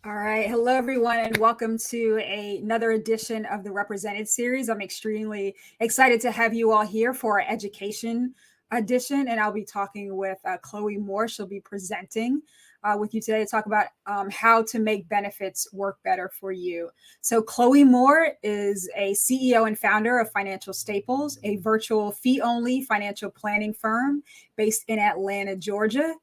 All right. Hello, everyone, and welcome to another edition of the Represented series. I'm extremely excited to have you all here for our education edition, and I'll be talking with Chloe Moore. She'll be presenting with you today to talk about how to make benefits work better for you. So, Chloe Moore is a CEO and founder of Financial Staples, a virtual fee-only financial planning firm based in Atlanta, Georgia.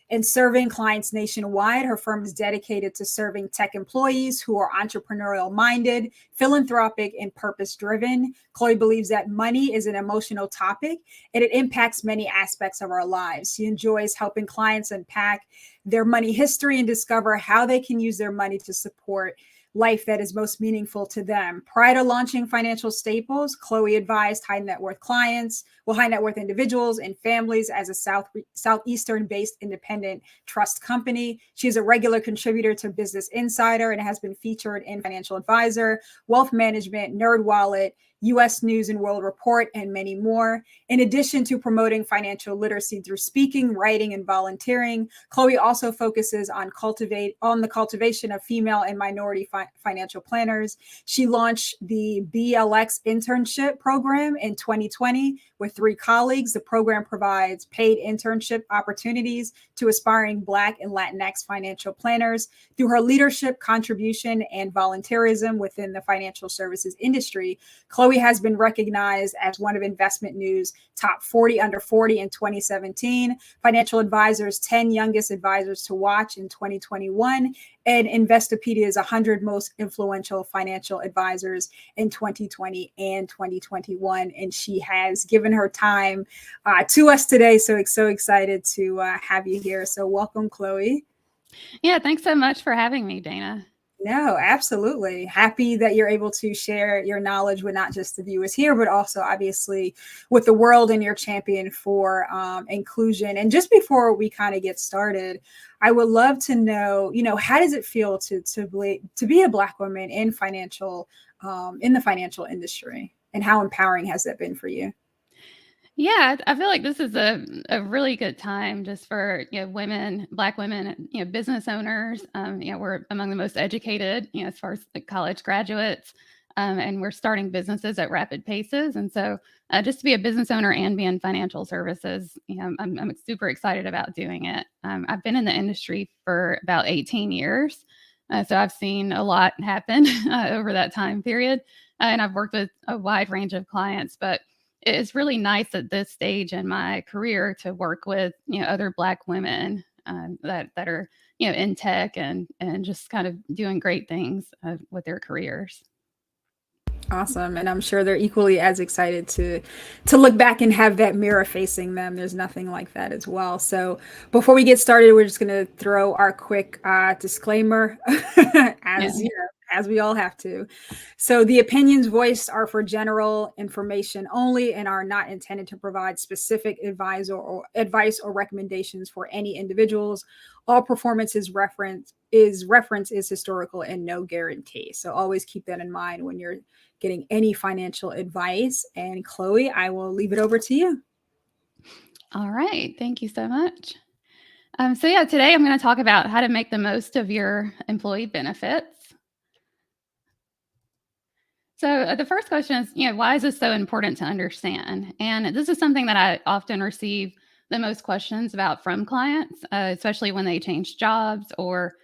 In serving clients nationwide, her firm is dedicated to serving tech employees who are entrepreneurial minded, philanthropic, and purpose driven. Chloe believes that money is an emotional topic and it impacts many aspects of our lives. She enjoys helping clients unpack their money history and discover how they can use their money to support life that is most meaningful to them. Prior to launching Financial Staples, Chloe advised high net worth clients, high net worth individuals and families as a Southeastern based independent trust company. She is a regular contributor to Business Insider and has been featured in Financial Advisor, Wealth Management, NerdWallet, U.S. News and World Report, and many more. In addition to promoting financial literacy through speaking, writing, and volunteering, Chloe also focuses on the cultivation of female and minority financial planners. She launched the BLX internship program in 2020 with 3 colleagues. The program provides paid internship opportunities to aspiring Black and Latinx financial planners. Through her leadership, contribution, and volunteerism within the financial services industry, Chloe has been recognized as one of Investment News' top 40 under 40 in 2017, Financial Advisor's 10 youngest advisors to watch in 2021, and Investopedia's 100 most influential financial advisors in 2020 and 2021. And she has given her time to us today. So excited to have you here. So welcome, Chloe. Yeah, thanks so much for having me, Dana. No, absolutely. Happy that you're able to share your knowledge with not just the viewers here, but also obviously with the world, and your champion for inclusion. And just before we kind of get started, I would love to know, how does it feel to be a Black woman in the financial industry, and how empowering has that been for you? Yeah, I feel like this is a really good time just for women, Black women, business owners. We're among the most educated, as far as the college graduates, and we're starting businesses at rapid paces. And so, just to be a business owner and be in financial services, I'm super excited about doing it. I've been in the industry for about 18 years, so I've seen a lot happen over that time period, and I've worked with a wide range of clients, but it's really nice at this stage in my career to work with other Black women that are in tech and just kind of doing great things with their careers. Awesome. And I'm sure they're equally as excited to look back and have that mirror facing them. There's nothing like that as well. So before we get started, we're just going to throw our quick disclaimer as Yeah. as we all have to. So the opinions voiced are for general information only and are not intended to provide specific advice or recommendations for any individuals. All performance is historical and no guarantee. So always keep that in mind when you're getting any financial advice. And Chloe, I will leave it over to you. All right. Thank you so much. Today I'm going to talk about how to make the most of your employee benefits. So the first question is, why is this so important to understand? And this is something that I often receive the most questions about from clients, especially when they change jobs or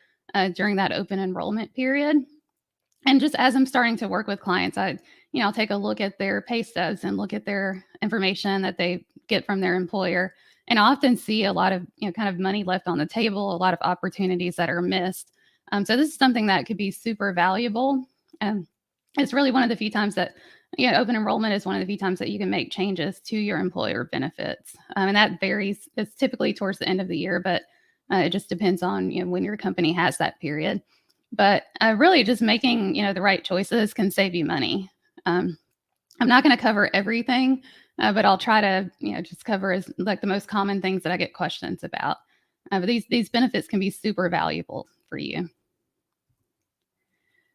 during that open enrollment period. And just as I'm starting to work with clients, I'll take a look at their pay stubs and look at their information that they get from their employer. And I often see a lot of, kind of money left on the table, a lot of opportunities that are missed. So this is something that could be super valuable. It's really one of the few times that, open enrollment is one of the few times that you can make changes to your employer benefits. And that varies. It's typically towards the end of the year, but it just depends on, when your company has that period. But really just making, the right choices can save you money. I'm not going to cover everything, but I'll try to, just cover as like the most common things that I get questions about. But these benefits can be super valuable for you.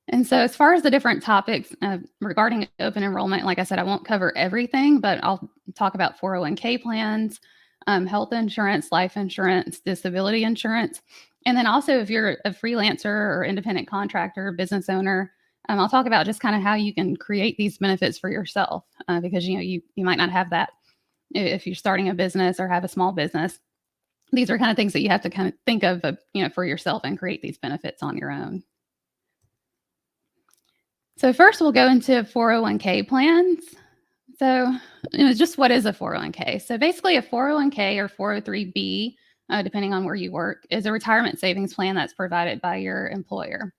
And so as far as the different topics regarding open enrollment, like I said, I won't cover everything, but I'll talk about 401k plans, health insurance, life insurance, disability insurance. And then also if you're a freelancer or independent contractor, business owner, I'll talk about just kind of how you can create these benefits for yourself because, you might not have that if you're starting a business or have a small business. These are kind of things that you have to kind of think of, for yourself and create these benefits on your own. So first we'll go into 401k plans. So just what is a 401k? So basically a 401k or 403b, depending on where you work, is a retirement savings plan that's provided by your employer.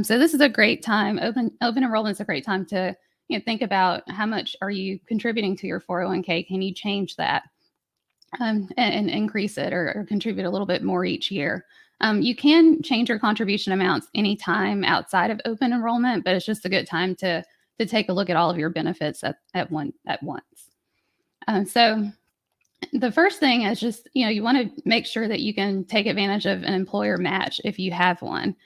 So this is a great time. Open enrollment is a great time to think about how much are you contributing to your 401k. Can you change that and increase it or contribute a little bit more each year? You can change your contribution amounts anytime outside of open enrollment, but it's just a good time to take a look at all of your benefits at once. So the first thing is just, you want to make sure that you can take advantage of an employer match if you have one.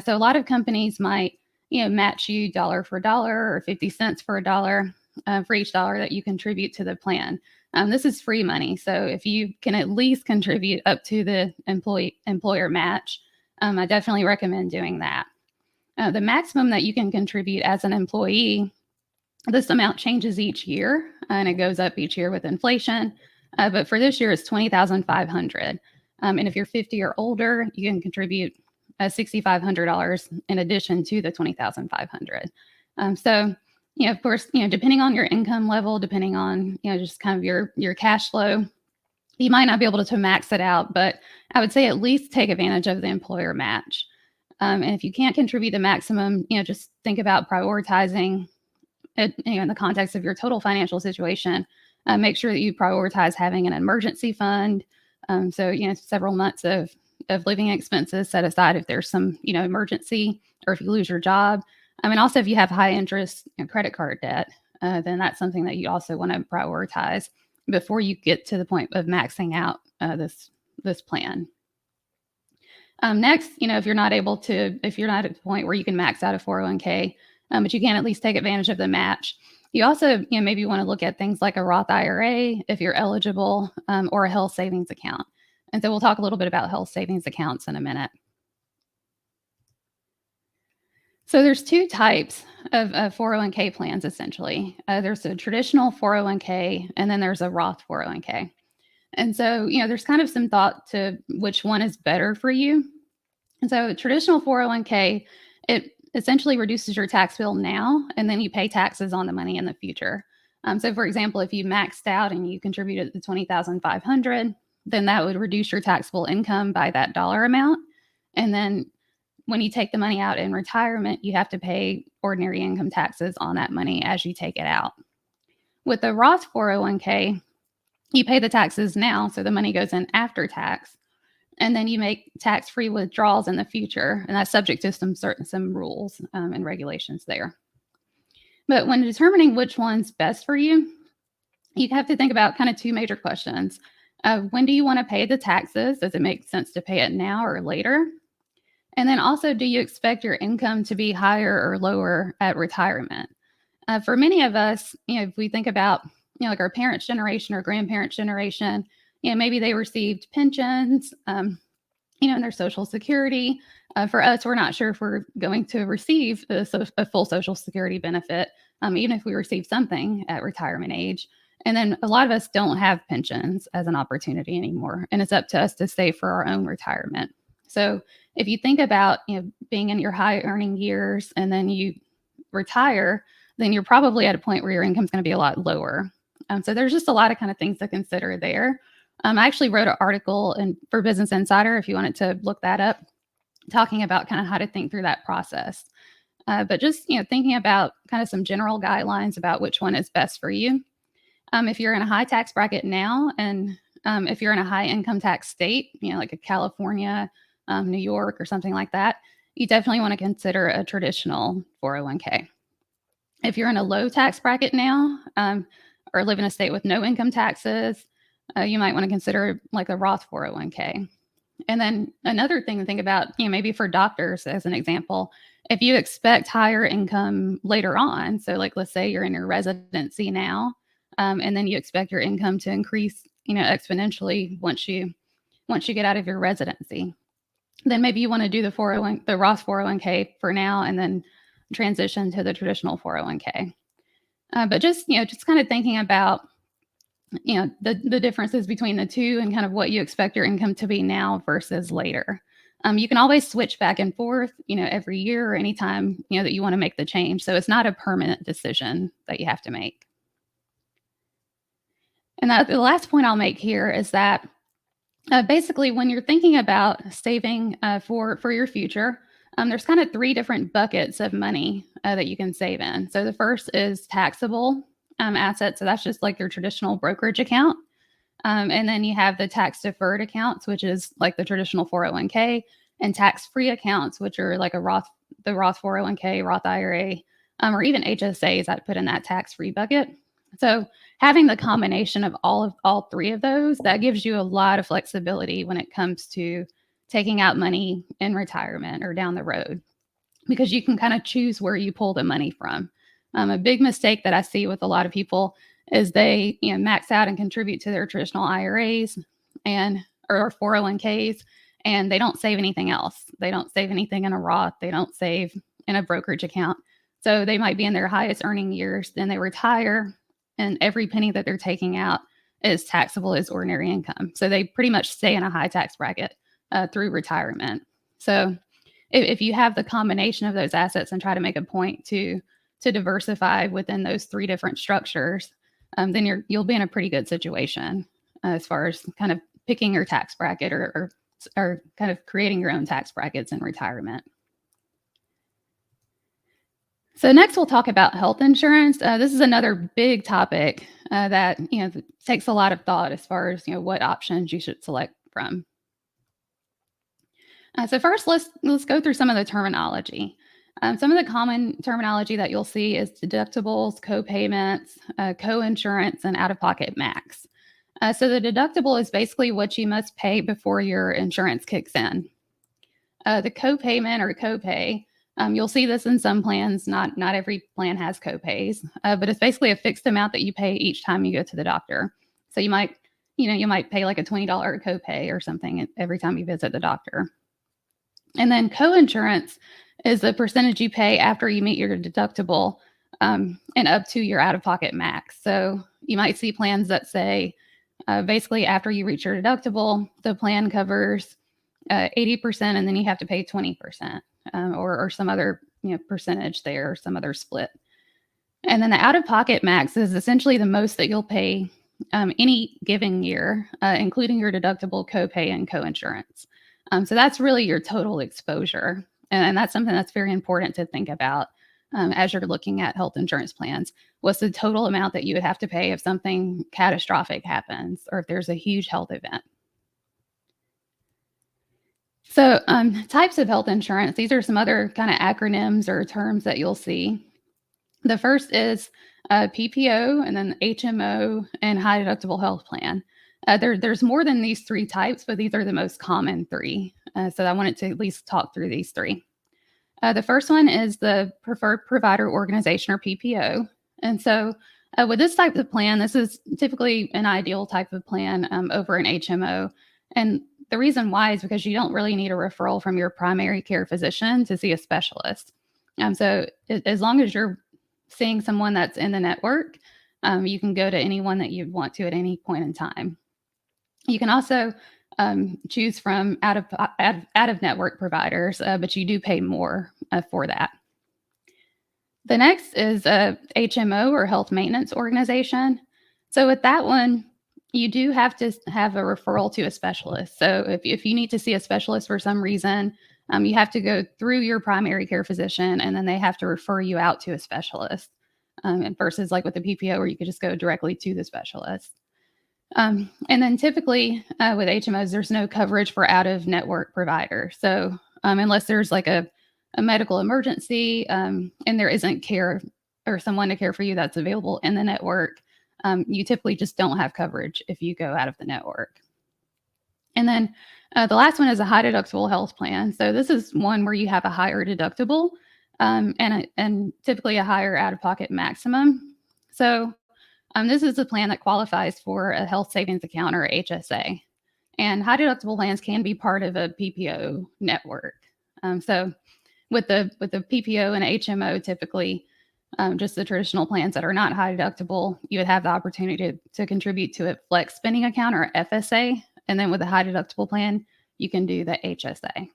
So a lot of companies might, match you dollar for dollar or 50 cents for a dollar for each dollar that you contribute to the plan. This is free money. So if you can at least contribute up to the employer match, I definitely recommend doing that. The maximum that you can contribute as an employee, this amount changes each year and it goes up each year with inflation. But for this year, it's $20,500. And if you're 50 or older, you can contribute $6,500 in addition to the $20,500. So, of course, depending on your income level, depending on, just kind of your cash flow, you might not be able to max it out, but I would say at least take advantage of the employer match. And if you can't contribute the maximum, just think about prioritizing it, in the context of your total financial situation. Make sure that you prioritize having an emergency fund. So, several months of living expenses set aside if there's some, emergency or if you lose your job. I mean, also if you have high interest credit card debt, then that's something that you also want to prioritize before you get to the point of maxing out this plan. Next, if you're not at the point where you can max out a 401k, but you can at least take advantage of the match. You also, maybe want to look at things like a Roth IRA if you're eligible, or a health savings account. And so we'll talk a little bit about health savings accounts in a minute. So there's two types of 401k plans, essentially. There's a traditional 401k, and then there's a Roth 401k. And so, there's kind of some thought to which one is better for you. And so traditional 401k, it essentially reduces your tax bill now, and then you pay taxes on the money in the future. So for example, if you maxed out and you contributed the $20,500, then that would reduce your taxable income by that dollar amount. And then when you take the money out in retirement, you have to pay ordinary income taxes on that money as you take it out. With the Roth 401k, you pay the taxes now, so the money goes in after tax, and then you make tax-free withdrawals in the future, and that's subject to some rules and regulations there. But when determining which one's best for you, you have to think about kind of two major questions. When do you want to pay the taxes? Does it make sense to pay it now or later? And then also, do you expect your income to be higher or lower at retirement? For many of us, if we think about, like our parents' generation or grandparents' generation, maybe they received pensions, and their Social Security. For us, we're not sure if we're going to receive a full Social Security benefit, even if we receive something at retirement age. And then a lot of us don't have pensions as an opportunity anymore, and it's up to us to save for our own retirement. So if you think about, being in your high earning years and then you retire, then you're probably at a point where your income is going to be a lot lower. So there's just a lot of kind of things to consider there. I actually wrote an article for Business Insider, if you wanted to look that up, talking about kind of how to think through that process. But just, thinking about kind of some general guidelines about which one is best for you. If you're in a high tax bracket now, and if you're in a high income tax state, like a California, New York, or something like that, you definitely want to consider a traditional 401k. If you're in a low tax bracket now, or live in a state with no income taxes, you might want to consider like a Roth 401k. And then another thing to think about, maybe for doctors, as an example, if you expect higher income later on, so like let's say you're in your residency now, and then you expect your income to increase, exponentially once you get out of your residency. then maybe you want to do the Roth 401k for now and then transition to the traditional 401k. But just kind of thinking about the differences between the two and kind of what you expect your income to be now versus later. You can always switch back and forth, every year or anytime, that you want to make the change. So it's not a permanent decision that you have to make. And the last point I'll make here is that basically when you're thinking about saving for your future, there's kind of 3 different buckets of money that you can save in. So the first is taxable assets. So that's just like your traditional brokerage account. And then you have the tax deferred accounts, which is like the traditional 401k, and tax free accounts, which are like the Roth 401k, Roth IRA, or even HSAs I'd put in that tax free bucket. So having the combination of all 3 of those, that gives you a lot of flexibility when it comes to taking out money in retirement or down the road, because you can kind of choose where you pull the money from. A big mistake that I see with a lot of people is they max out and contribute to their traditional IRAs or 401ks, and they don't save anything else. They don't save anything in a Roth. They don't save in a brokerage account. So they might be in their highest earning years, then they retire, and every penny that they're taking out is taxable as ordinary income. So they pretty much stay in a high tax bracket through retirement. So if you have the combination of those assets and try to make a point to diversify within those 3 different structures, then you'll be in a pretty good situation as far as kind of picking your tax bracket or kind of creating your own tax brackets in retirement. So next we'll talk about health insurance. This is another big topic that takes a lot of thought as far as what options you should select from. So first, let's go through some of the terminology. Some of the common terminology that you'll see is deductibles, co-payments, co-insurance, and out-of-pocket max. So the deductible is basically what you must pay before your insurance kicks in. The co-payment or copay, you'll see this in some plans. Not every plan has copays, but it's basically a fixed amount that you pay each time you go to the doctor. So you might pay like a $20 copay or something every time you visit the doctor. And then co-insurance is the percentage you pay after you meet your deductible and up to your out-of-pocket max. So you might see plans that say basically after you reach your deductible, the plan covers 80% and then you have to pay 20% or some other percentage there, or some other split. And then the out-of-pocket max is essentially the most that you'll pay any given year, including your deductible, copay, and co-insurance. So that's really your total exposure. And that's something that's very important to think about as you're looking at health insurance plans. What's the total amount that you would have to pay if something catastrophic happens or if there's a huge health event? So types of health insurance, these are some other kind of acronyms or terms that you'll see. The first is PPO, and then HMO, and high deductible health plan. There's more than these 3 types, but these are the most common 3. So I wanted to at least talk through these 3. The first one is the Preferred Provider Organization, or PPO. And so with this type of plan, this is typically an ideal type of plan over an HMO. And the reason why is because you don't really need a referral from your primary care physician to see a specialist. So as long as you're seeing someone that's in the network, you can go to anyone that you want to at any point in time. You can also choose from out of network providers, but you do pay more for that. The next is HMO, or Health Maintenance Organization. So with that one, you do have to have a referral to a specialist. So if you need to see a specialist for some reason, you have to go through your primary care physician, and then they have to refer you out to a specialist. And versus like with the PPO, where you could just go directly to the specialist. And then typically with HMOs, there's no coverage for out-of-network providers. So unless there's like a medical emergency and there isn't care or someone to care for you that's available in the network, you typically just don't have coverage if you go out of the network. And then the last one is a high deductible health plan. So this is one where you have a higher deductible and typically a higher out-of-pocket maximum. So this is a plan that qualifies for a health savings account, or HSA. And high deductible plans can be part of a PPO network. So with the PPO and HMO, typically just the traditional plans that are not high deductible, you would have the opportunity to contribute to a flex spending account or FSA. And then with a high deductible plan, you can do the HSA.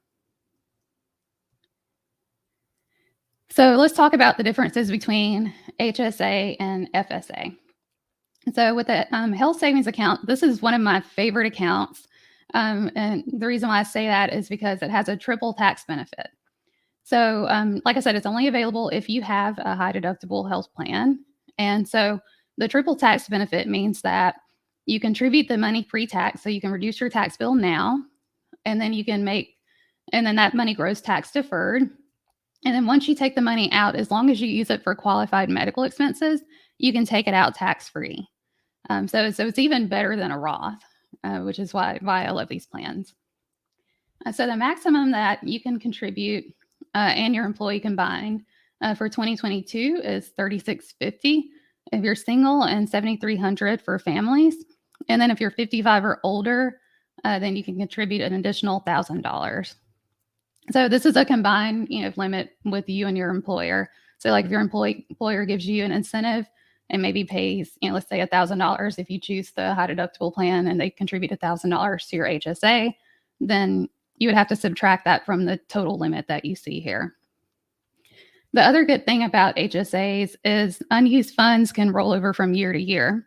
So let's talk about the differences between HSA and FSA. So with the health savings account, this is one of my favorite accounts. And the reason why I say that is because it has a triple tax benefit. So like I said, it's only available if you have a high deductible health plan. And so the triple tax benefit means that you contribute the money pre-tax, so you can reduce your tax bill now, and then and then that money grows tax deferred. And then once you take the money out, as long as you use it for qualified medical expenses, you can take it out tax-free. So it's even better than a Roth, which is why I love these plans. So the maximum that you can contribute and your employee combined for 2022 is $3,650 if you're single and $7,300 for families. And then if you're 55 or older, then you can contribute an additional $1,000. So this is a combined, limit with you and your employer. So like if your employer gives you an incentive and maybe pays, let's say $1,000 if you choose the high deductible plan, and they contribute $1,000 to your HSA, then you would have to subtract that from the total limit that you see here. The other good thing about HSAs is unused funds can roll over from year to year.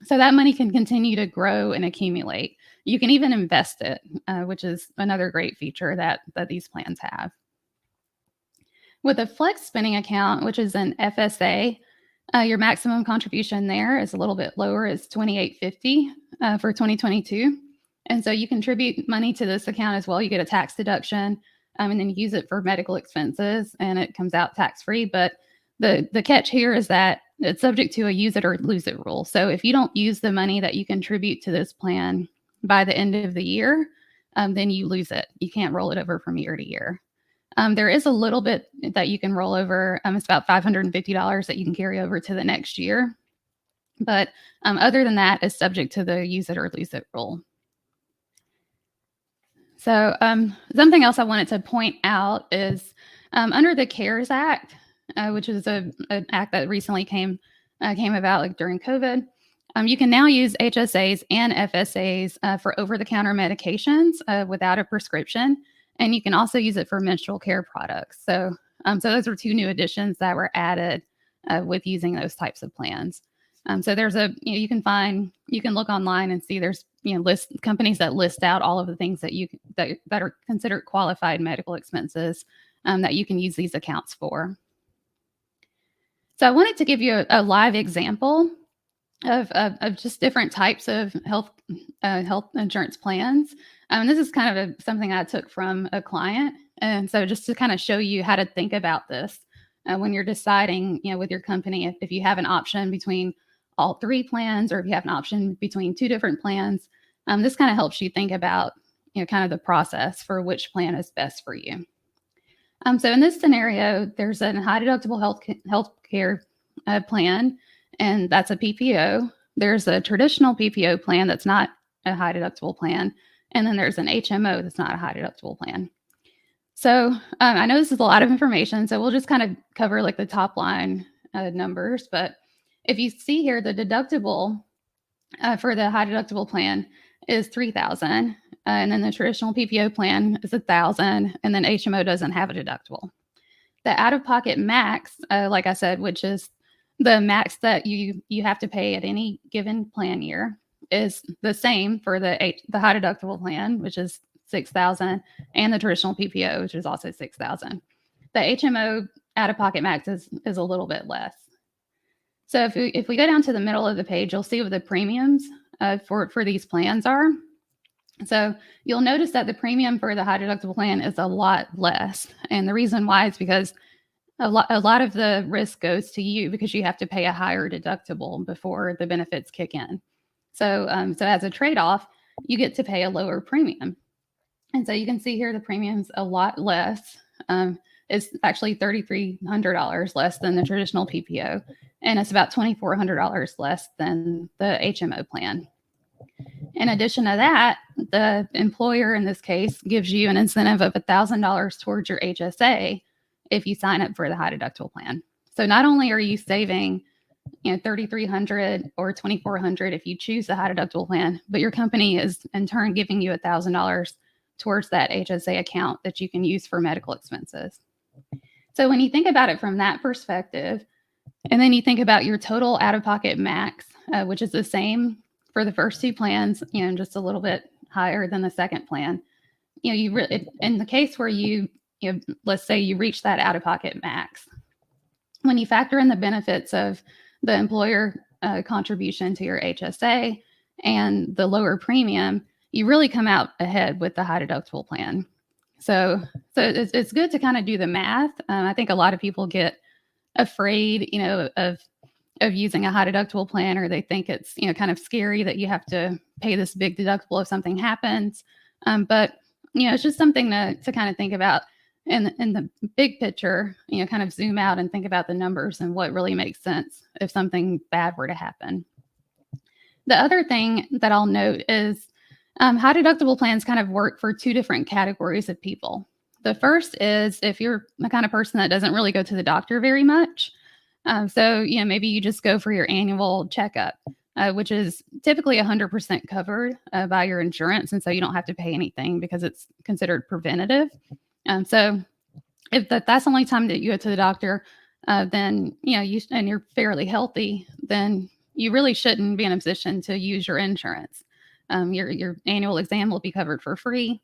So that money can continue to grow and accumulate. You can even invest it, which is another great feature that these plans have. With a flex spending account, which is an FSA, your maximum contribution there is a little bit lower. It's $2,850 for 2022. And so you contribute money to this account as well. You get a tax deduction, and then you use it for medical expenses, and it comes out tax-free. But the catch here is that it's subject to a use it or lose it rule. So if you don't use the money that you contribute to this plan by the end of the year, then you lose it. You can't roll it over from year to year. There is a little bit that you can roll over. It's about $550 that you can carry over to the next year. But other than that, it's subject to the use it or lose it rule. So something else I wanted to point out is under the CARES Act, which is an act that recently came about like during COVID, you can now use HSAs and FSAs for over-the-counter medications without a prescription, and you can also use it for menstrual care products. So those are two new additions that were added with using those types of plans. So there's you can look online and see there's companies that list out all of the things that are considered qualified medical expenses that you can use these accounts for. So I wanted to give you a live example of just different types of health insurance plans. This is kind of something I took from a client, and so just to kind of show you how to think about this when you're deciding, with your company, if you have an option between all three plans, or if you have an option between two different plans. This kind of helps you think about, kind of the process for which plan is best for you. So in this scenario, there's a high deductible health care plan, and that's a PPO. There's a traditional PPO plan that's not a high deductible plan, and then there's an HMO that's not a high deductible plan. So I know this is a lot of information, so we'll just kind of cover like the top line numbers. But if you see here, the deductible for the high deductible plan is $3,000, and then the traditional PPO plan is $1,000, and then HMO doesn't have a deductible. The out-of-pocket max, like I said, which is the max that you have to pay at any given plan year, is the same for the high deductible plan, which is $6,000, and the traditional PPO, which is also $6,000. The HMO out-of-pocket max is a little bit less. So if we go down to the middle of the page, you'll see what the premiums for these plans are. So you'll notice that the premium for the high deductible plan is a lot less. And the reason why is because a lot of the risk goes to you, because you have to pay a higher deductible before the benefits kick in. So as a trade-off, you get to pay a lower premium. And so you can see here the premium's a lot less. It's actually $3,300 less than the traditional PPO, and it's about $2,400 less than the HMO plan. In addition to that, the employer in this case gives you an incentive of $1,000 towards your HSA if you sign up for the high deductible plan. So not only are you saving $3,300 or $2,400 if you choose the high deductible plan, but your company is in turn giving you $1,000 towards that HSA account that you can use for medical expenses. So when you think about it from that perspective, and then you think about your total out-of-pocket max, which is the same for the first two plans, just a little bit higher than the second plan. In the case where let's say you reach that out-of-pocket max, when you factor in the benefits of the employer contribution to your HSA and the lower premium, you really come out ahead with the high deductible plan. So it's good to kind of do the math. I think a lot of people get afraid, of using a high deductible plan, or they think it's, kind of scary that you have to pay this big deductible if something happens. But, it's just something to kind of think about in the big picture, kind of zoom out and think about the numbers and what really makes sense if something bad were to happen. The other thing that I'll note is high deductible plans kind of work for two different categories of people. The first is if you're the kind of person that doesn't really go to the doctor very much. So, maybe you just go for your annual checkup, which is typically 100% covered by your insurance. And so you don't have to pay anything because it's considered preventative. So if that's the only time that you go to the doctor, then, and you're fairly healthy, then you really shouldn't be in a position to use your insurance. Your annual exam will be covered for free,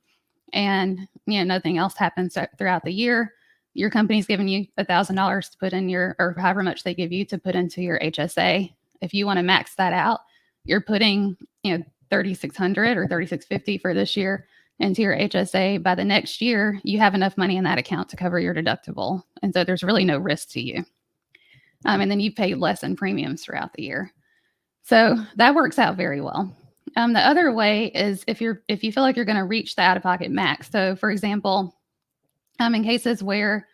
and nothing else happens throughout the year. Your company's giving you $1,000 to put in or however much they give you to put into your HSA. If you want to max that out, you're putting $3,600 or $3,650 for this year into your HSA. By the next year, you have enough money in that account to cover your deductible, and so there's really no risk to you. And then you pay less in premiums throughout the year. So that works out very well. The other way is if you feel like you're going to reach the out-of-pocket max. So, for example, in cases where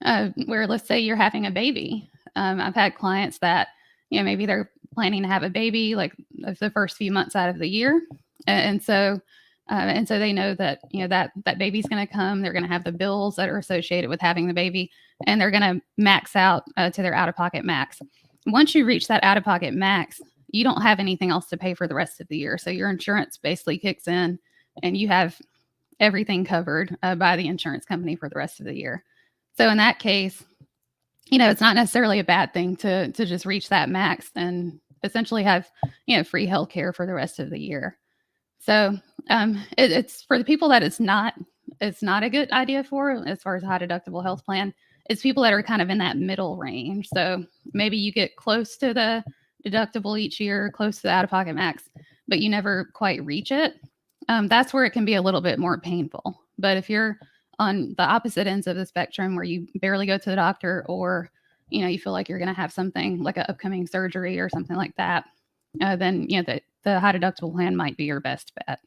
let's say you're having a baby, I've had clients that maybe they're planning to have a baby like the first few months out of the year, and so they know that that baby's going to come. They're going to have the bills that are associated with having the baby, and they're going to max out to their out-of-pocket max. Once you reach that out-of-pocket max, you don't have anything else to pay for the rest of the year. So your insurance basically kicks in and you have everything covered by the insurance company for the rest of the year. So in that case, it's not necessarily a bad thing to just reach that max and essentially have, free health care for the rest of the year. So it's for the people that it's not a good idea for as far as high deductible health plan. It's people that are kind of in that middle range. So maybe you get close to the deductible each year, close to the out-of-pocket max, but you never quite reach it. That's where it can be a little bit more painful. But if you're on the opposite ends of the spectrum where you barely go to the doctor, or you feel like you're going to have something like an upcoming surgery or something like that, then the high deductible plan might be your best bet.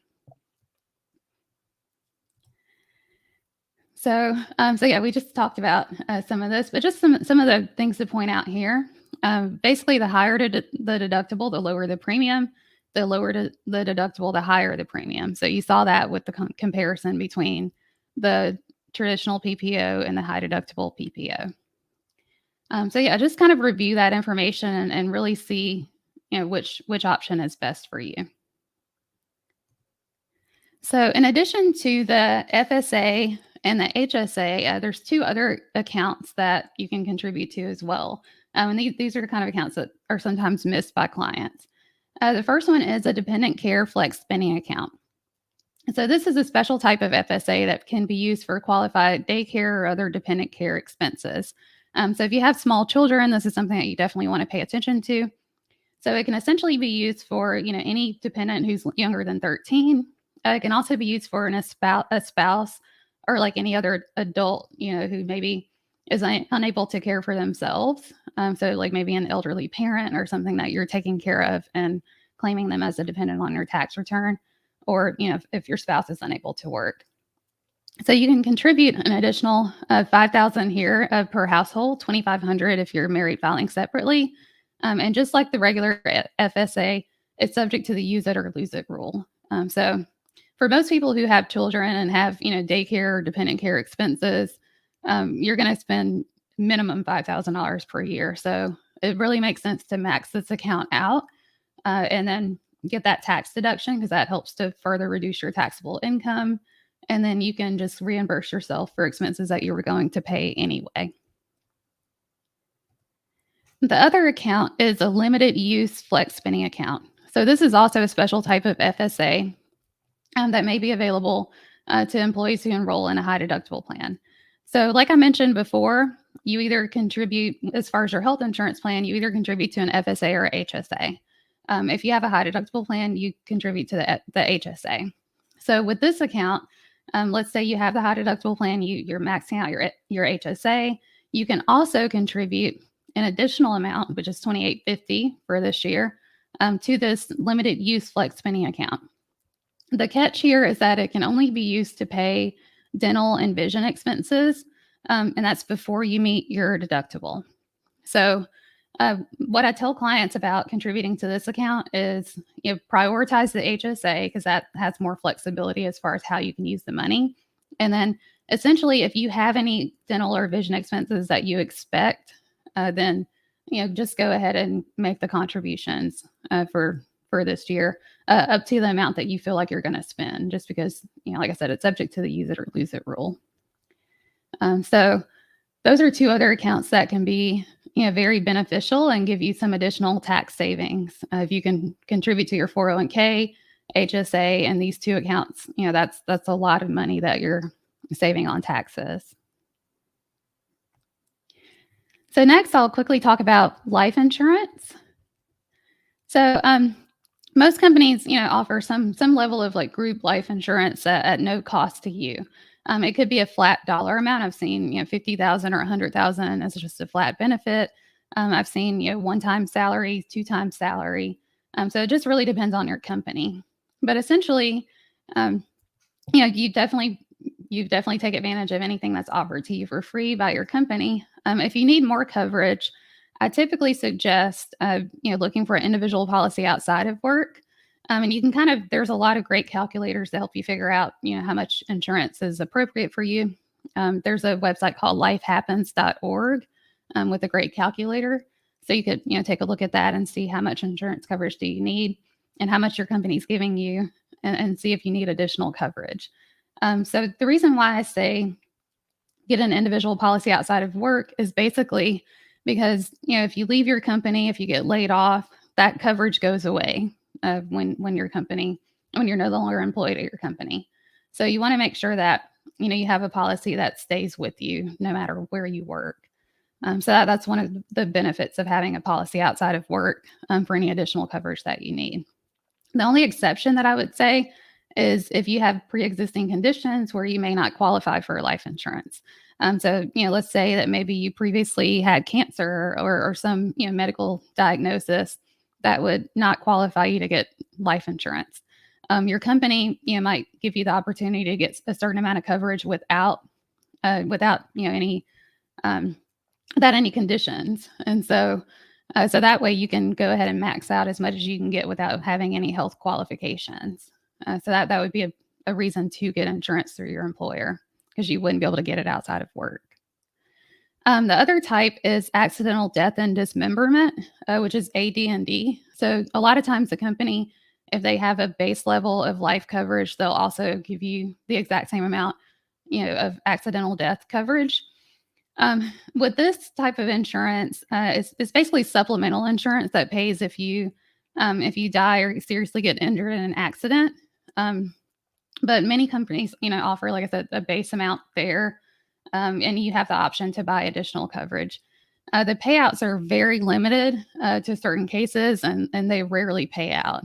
So yeah, we just talked about some of this, but just some of the things to point out here. Basically, the higher the deductible, the lower the premium. The lower the deductible, the higher the premium. So you saw that with the comparison between the traditional PPO and the high deductible PPO. So yeah, just kind of review that information and really see which option is best for you. So in addition to the FSA and the HSA, there's two other accounts that you can contribute to as well. And these are the kind of accounts that are sometimes missed by clients. The first one is a dependent care flex spending account. So this is a special type of FSA that can be used for qualified daycare or other dependent care expenses. So if you have small children, this is something that you definitely want to pay attention to. So it can essentially be used for any dependent who's younger than 13. It can also be used for a spouse or like any other adult, who maybe is unable to care for themselves. So like maybe an elderly parent or something that you're taking care of and claiming them as a dependent on your tax return, or, if your spouse is unable to work. So you can contribute an additional $5,000 here per household, $2,500 if you're married filing separately. And just like the regular FSA, it's subject to the use it or lose it rule. So for most people who have children and have, daycare or dependent care expenses, you're going to spend minimum $5,000 per year. So it really makes sense to max this account out and then get that tax deduction, because that helps to further reduce your taxable income. And then you can just reimburse yourself for expenses that you were going to pay anyway. The other account is a limited use flex spending account. So this is also a special type of FSA that may be available to employees who enroll in a high deductible plan. So like I mentioned before, you either contribute, as far as your health insurance plan, you either contribute to an FSA or HSA. If you have a high deductible plan, you contribute to the HSA. So with this account, let's say you have the high deductible plan, you're maxing out your HSA. You can also contribute an additional amount, which is $28.50 for this year, to this limited use flex spending account. The catch here is that it can only be used to pay dental and vision expenses, and that's before you meet your deductible. So what I tell clients about contributing to this account is, prioritize the HSA, because that has more flexibility as far as how you can use the money. And then essentially, if you have any dental or vision expenses that you expect, then just go ahead and make the contributions for this year up to the amount that you feel like you're going to spend, just because, like I said, it's subject to the use it or lose it rule. So those are two other accounts that can be very beneficial and give you some additional tax savings. If you can contribute to your 401k, HSA, and these two accounts, that's a lot of money that you're saving on taxes. So next, I'll quickly talk about life insurance. So most companies, offer some level of like group life insurance at no cost to you. It could be a flat dollar amount. I've seen, $50,000 or $100,000 as just a flat benefit. I've seen, one-time salary, two-time salary. So it just really depends on your company. But essentially, you definitely take advantage of anything that's offered to you for free by your company. If you need more coverage, I typically suggest, looking for an individual policy outside of work. And you can there's a lot of great calculators to help you figure out, how much insurance is appropriate for you. There's a website called lifehappens.org with a great calculator. So you could, take a look at that and see how much insurance coverage do you need and how much your company's giving you, and see if you need additional coverage. So the reason why I say get an individual policy outside of work is basically because, if you leave your company, if you get laid off, that coverage goes away when you're no longer employed at your company. So you want to make sure that, you have a policy that stays with you no matter where you work. So that's one of the benefits of having a policy outside of work for any additional coverage that you need. The only exception that I would say is if you have pre-existing conditions where you may not qualify for life insurance. So, let's say that maybe you previously had cancer or some, medical diagnosis that would not qualify you to get life insurance. Your company, might give you the opportunity to get a certain amount of coverage without any conditions. And so that way you can go ahead and max out as much as you can get without having any health qualifications. So that would be a reason to get insurance through your employer, because you wouldn't be able to get it outside of work. The other type is accidental death and dismemberment, which is AD&D. So a lot of times the company, if they have a base level of life coverage, they'll also give you the exact same amount, of accidental death coverage. With this type of insurance, it's basically supplemental insurance that pays if you die or seriously get injured in an accident. But many companies, offer, like I said, a base amount there, and you have the option to buy additional coverage. The payouts are very limited to certain cases, and they rarely pay out.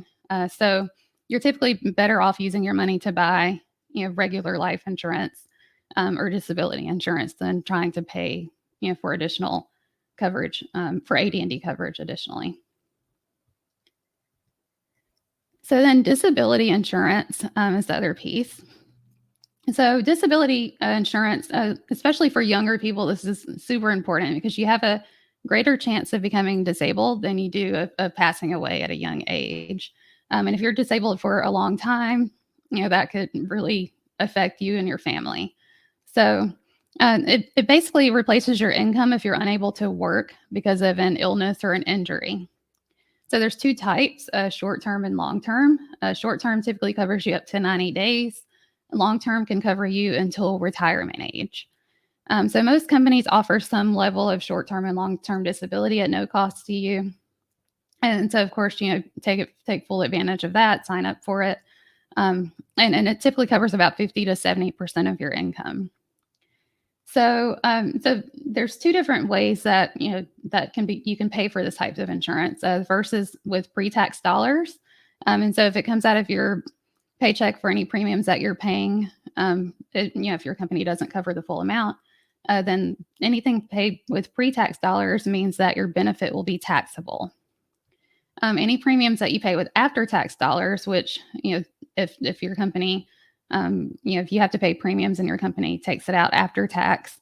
So you're typically better off using your money to buy, regular life insurance or disability insurance than trying to pay, for additional coverage, for AD&D coverage additionally. So then disability insurance is the other piece. So disability insurance, especially for younger people, this is super important because you have a greater chance of becoming disabled than you do of passing away at a young age. And if you're disabled for a long time, that could really affect you and your family. So it basically replaces your income if you're unable to work because of an illness or an injury. So there's two types, short-term and long-term. Short-term typically covers you up to 90 days. Long-term can cover you until retirement age. So most companies offer some level of short-term and long-term disability at no cost to you. And so, of course, take full advantage of that, sign up for it. And it typically covers about 50 to 70% of your income. So there's two different ways that you can pay for this type of insurance. The first is with pre-tax dollars, and so if it comes out of your paycheck for any premiums that you're paying, if your company doesn't cover the full amount, then anything paid with pre-tax dollars means that your benefit will be taxable. Any premiums that you pay with after-tax dollars, which if your company if you have to pay premiums and your company takes it out after tax,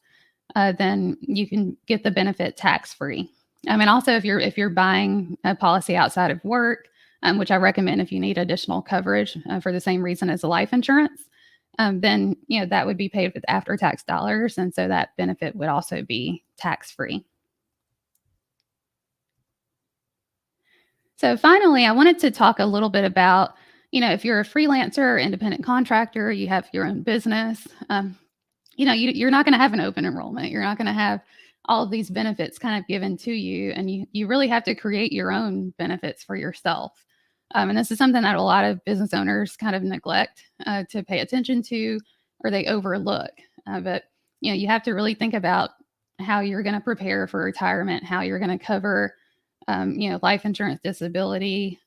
then you can get the benefit tax-free. And also if you're buying a policy outside of work, which I recommend if you need additional coverage for the same reason as the life insurance, then that would be paid with after-tax dollars, and so that benefit would also be tax-free. So finally, I wanted to talk a little bit about if you're a freelancer or independent contractor, you have your own business, you're not going to have an open enrollment. You're not going to have all of these benefits kind of given to you, and you really have to create your own benefits for yourself. And this is something that a lot of business owners kind of neglect to pay attention to, or they overlook. But you have to really think about how you're going to prepare for retirement, how you're going to cover life insurance, disability,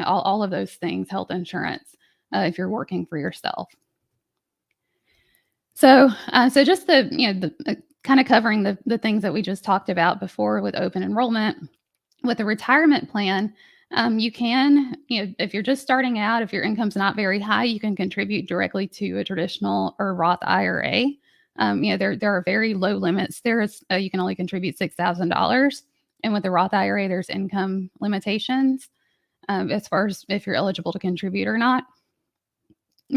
all of those things, health insurance, if you're working for yourself. So just the kind of covering the things that we just talked about before with open enrollment. With a retirement plan, you can, if you're just starting out, if your income's not very high, you can contribute directly to a traditional or Roth IRA. There are very low limits. You can only contribute $6,000. And with the Roth IRA, there's income limitations as far as if you're eligible to contribute or not.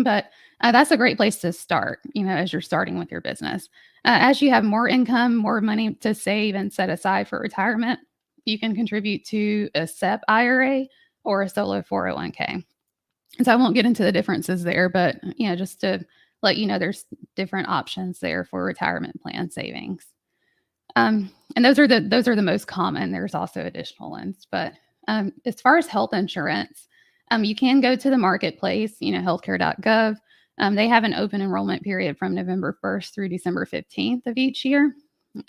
But that's a great place to start, as you're starting with your business. As you have more income, more money to save and set aside for retirement, you can contribute to a SEP IRA or a solo 401k. And so I won't get into the differences there, but just to let you know, there's different options there for retirement plan savings. And those are the most common. There's also additional ones, but as far as health insurance, you can go to the marketplace, healthcare.gov. They have an open enrollment period from November 1st through December 15th of each year.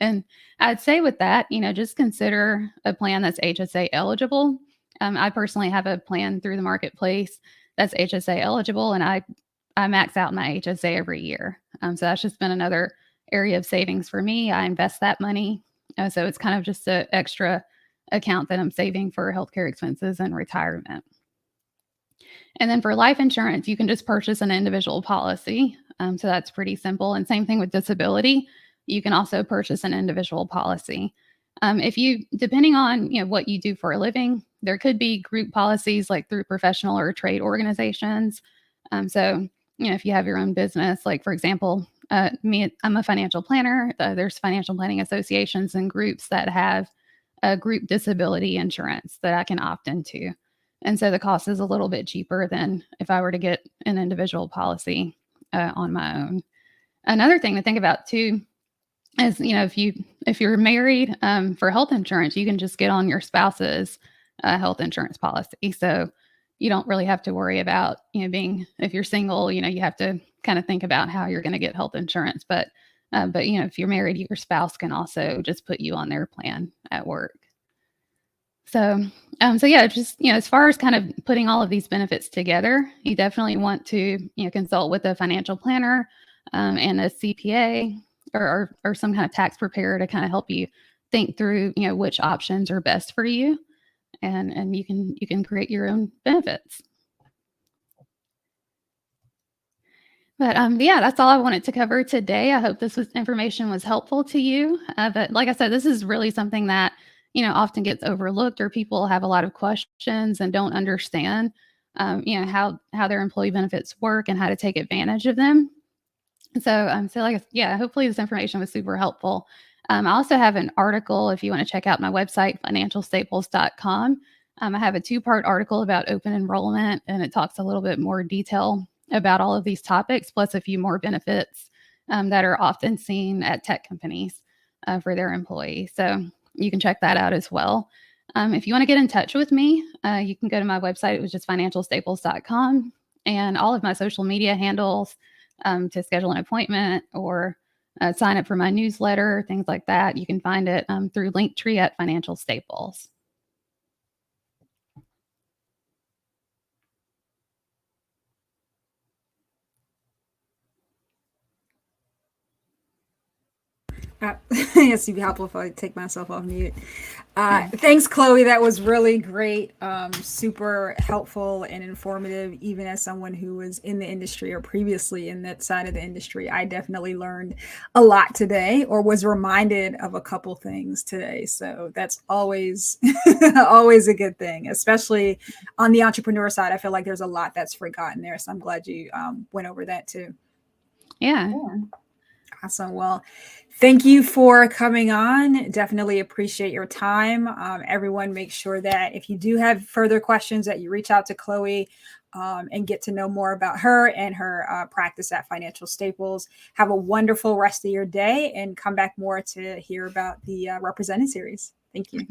And I'd say with that, just consider a plan that's HSA eligible. I personally have a plan through the marketplace that's HSA eligible, and I max out my HSA every year. So that's just been another area of savings for me. I invest that money. So it's kind of just an extra account that I'm saving for healthcare expenses and retirement. And then for life insurance, you can just purchase an individual policy. So that's pretty simple. And same thing with disability. You can also purchase an individual policy. Depending on what you do for a living, there could be group policies like through professional or trade organizations. So if you have your own business, like for example, I'm a financial planner. There's financial planning associations and groups that have a group disability insurance that I can opt into. And so the cost is a little bit cheaper than if I were to get an individual policy on my own. Another thing to think about too is, if you're married for health insurance, you can just get on your spouse's health insurance policy. So you don't really have to worry about, if you're single, you have to kind of think about how you're going to get health insurance. But if you're married, your spouse can also just put you on their plan at work. So yeah, just, as far as kind of putting all of these benefits together, you definitely want to, consult with a financial planner and a CPA or some kind of tax preparer to kind of help you think through, which options are best for you, and you can create your own benefits. But yeah, that's all I wanted to cover today. I hope this information was helpful to you. But like I said, this is really something that often gets overlooked, or people have a lot of questions and don't understand. how their employee benefits work and how to take advantage of them. So, hopefully this information was super helpful. I also have an article if you want to check out my website, financialstaples.com. I have a 2-part article about open enrollment, and it talks a little bit more detail about all of these topics, plus a few more benefits that are often seen at tech companies for their employees. So you can check that out as well. If you want to get in touch with me, you can go to my website, which is financialstaples.com, and all of my social media handles to schedule an appointment or sign up for my newsletter, things like that. You can find it through Linktree at Financial Staples. Yes, it'd be helpful if I take myself off mute. Thanks, Chloe. That was really great. Super helpful and informative. Even as someone who was in the industry or previously in that side of the industry, I definitely learned a lot today, or was reminded of a couple things today. So that's always, always a good thing, especially on the entrepreneur side. I feel like there's a lot that's forgotten there. So I'm glad you went over that too. Yeah. Awesome. Well, thank you for coming on. Definitely appreciate your time. Everyone, make sure that if you do have further questions, that you reach out to Chloe and get to know more about her and her practice at Financial Staples. Have a wonderful rest of your day and come back more to hear about the Represented series. Thank you.